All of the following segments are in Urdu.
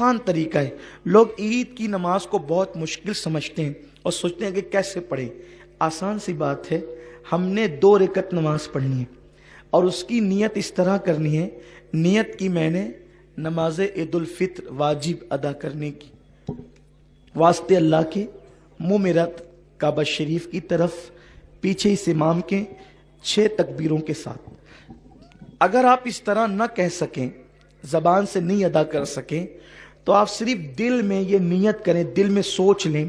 آسان طریقہ ہے۔ لوگ عید کی نماز کو بہت مشکل سمجھتے ہیں اور سوچتے ہیں کہ کیسے پڑھیں۔ آسان سی بات ہے، ہم نے 2 رکعت نماز پڑھنی ہے اور اس کی نیت اس طرح کرنی ہے، نیت کی میں نے نماز عید الفطر واجب ادا کرنے کی، واسطے اللہ کے، منہ میرا کعبہ شریف کی طرف، پیچھے اس امام کے 6 تکبیروں کے ساتھ۔ اگر آپ اس طرح نہ کہہ سکیں، زبان سے نہیں ادا کر سکیں، تو آپ صرف دل میں یہ نیت کریں، دل میں سوچ لیں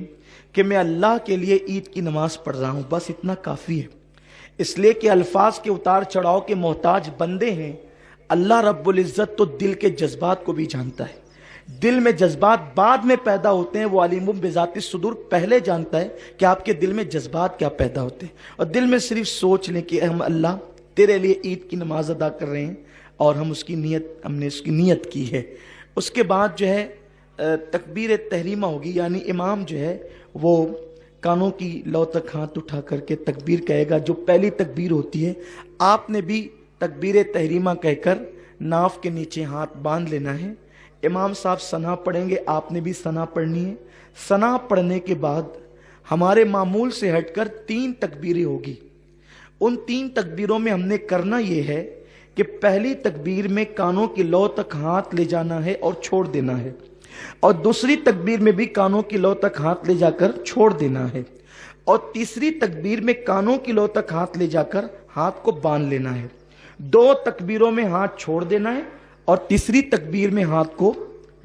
کہ میں اللہ کے لیے عید کی نماز پڑھ رہا ہوں، بس اتنا کافی ہے۔ اس لیے کہ الفاظ کے اتار چڑھاؤ کے محتاج بندے ہیں، اللہ رب العزت تو دل کے جذبات کو بھی جانتا ہے۔ دل میں جذبات بعد میں پیدا ہوتے ہیں، وہ علیم بذات الصدور پہلے جانتا ہے کہ آپ کے دل میں جذبات کیا پیدا ہوتے ہیں۔ اور دل میں صرف سوچ لیں کہ ہم اللہ تیرے لیے عید کی نماز ادا کر رہے ہیں اور ہم نے اس کی نیت کی ہے۔ اس کے بعد جو ہے تکبیر تحریمہ ہوگی، یعنی امام جو ہے وہ کانوں کی لو تک ہاتھ اٹھا کر کے تکبیر کہے گا، جو پہلی تکبیر ہوتی ہے۔ آپ نے بھی تکبیر تحریمہ کہہ کر ناف کے نیچے ہاتھ باندھ لینا ہے۔ امام صاحب ثنا پڑھیں گے، آپ نے بھی ثنا پڑھنی ہے۔ ثنا پڑھنے کے بعد ہمارے معمول سے ہٹ کر 3 تکبیریں ہوگی۔ ان 3 تکبیروں میں ہم نے کرنا یہ ہے کہ پہلی تکبیر میں کانوں کی لو تک ہاتھ لے جانا ہے اور چھوڑ دینا ہے، اور دوسری تکبیر میں بھی کانوں کی لو تک ہاتھ لے جا کر چھوڑ دینا ہے، اور تیسری تکبیر میں کانوں کی لو تک ہاتھ لے جا کر ہاتھ کو باندھ لینا ہے۔ 2 تکبیروں میں ہاتھ چھوڑ دینا ہے اور تیسری تکبیر میں ہاتھ کو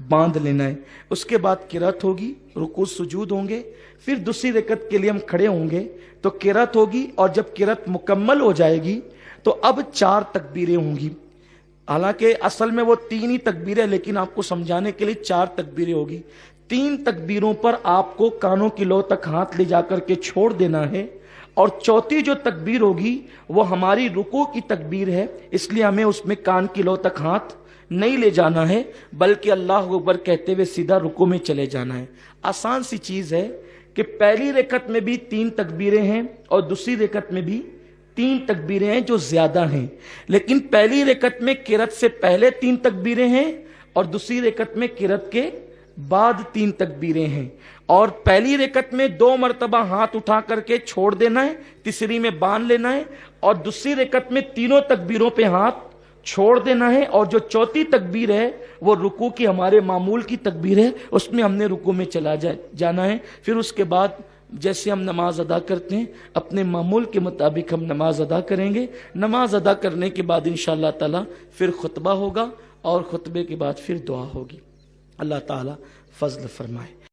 باندھ لینا ہے۔ اس کے بعد قرات ہوگی، رکوع سجود ہوں گے، پھر دوسری رکعت کے لیے ہم کھڑے ہوں گے تو قرات ہوگی، اور جب قرات مکمل ہو جائے گی تو اب 4 تکبیریں ہوں گی۔ حالانکہ اصل میں وہ 3 ہی تکبیریں، لیکن آپ کو سمجھانے کے لیے 4 تکبیریں ہوگی۔ 3 تکبیروں پر آپ کو کانوں کی لو تک ہاتھ لے جا کر کے چھوڑ دینا ہے، اور چوتھی جو تکبیر ہوگی وہ ہماری رکوع کی تکبیر ہے، اس لیے ہمیں اس میں کان کی لو تک ہاتھ نہیں لے جانا ہے، بلکہ اللہ اکبر کہتے ہوئے سیدھا رکوع میں چلے جانا ہے۔ آسان سی چیز ہے کہ پہلی رکعت میں بھی 3 تکبیریں ہیں اور دوسری رکعت میں بھی 3 تکبیریں ہیں جو زیادہ ہیں، لیکن پہلی رکعت میں قرات سے پہلے 3 تکبیریں ہیں اور دوسری رکعت میں قرات کے بعد 3 تکبیریں ہیں، اور پہلی رکعت میں 2 مرتبہ ہاتھ اٹھا کر کے چھوڑ دینا ہے، تیسری میں باندھ لینا ہے، اور دوسری رکعت میں تینوں تکبیروں پہ ہاتھ چھوڑ دینا ہے، اور جو چوتھی تکبیر ہے وہ رکوع کی ہمارے معمول کی تکبیر ہے، اس میں ہم نے رکوع میں چلا جانا ہے۔ پھر اس کے بعد جیسے ہم نماز ادا کرتے ہیں اپنے معمول کے مطابق ہم نماز ادا کریں گے۔ نماز ادا کرنے کے بعد انشاءاللہ تعالی پھر خطبہ ہوگا، اور خطبے کے بعد پھر دعا ہوگی۔ اللہ تعالی فضل فرمائے۔